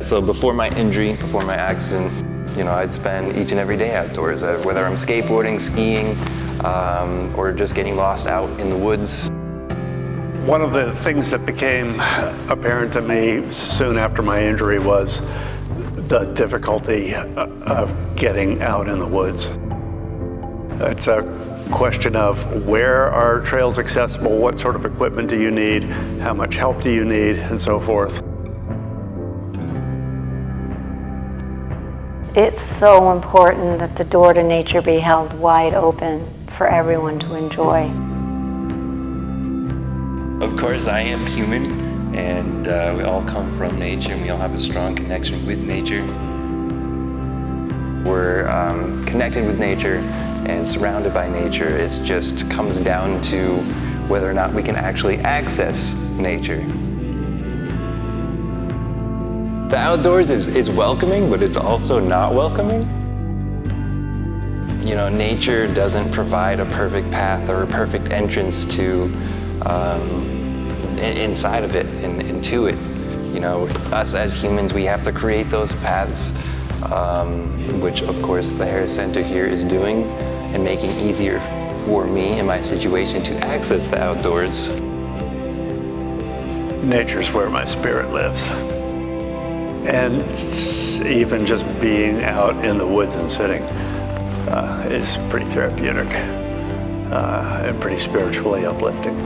So before my injury, before my accident, I'd spend each and every day outdoors, whether I'm skateboarding, skiing, or just getting lost out in the woods. One of the things that became apparent to me soon after my injury was the difficulty of getting out in the woods. It's a question of where are trails accessible, what sort of equipment do you need, how much help do you need, and so forth. It's so important that the door to nature be held wide open for everyone to enjoy. Of course, I am human, and we all come from nature, and we all have a strong connection with nature. We're connected with nature and surrounded by nature. It just comes down to whether or not we can actually access nature. The outdoors is welcoming, but it's also not welcoming. Nature doesn't provide a perfect path or a perfect entrance to inside of it and into it. Us as humans, we have to create those paths, which of course the Harris Center here is doing and making easier for me in my situation to access the outdoors. Nature's where my spirit lives. And even just being out in the woods and sitting is pretty therapeutic and pretty spiritually uplifting.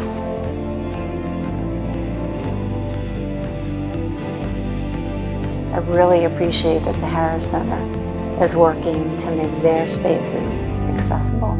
I really appreciate that the Harris Center is working to make their spaces accessible.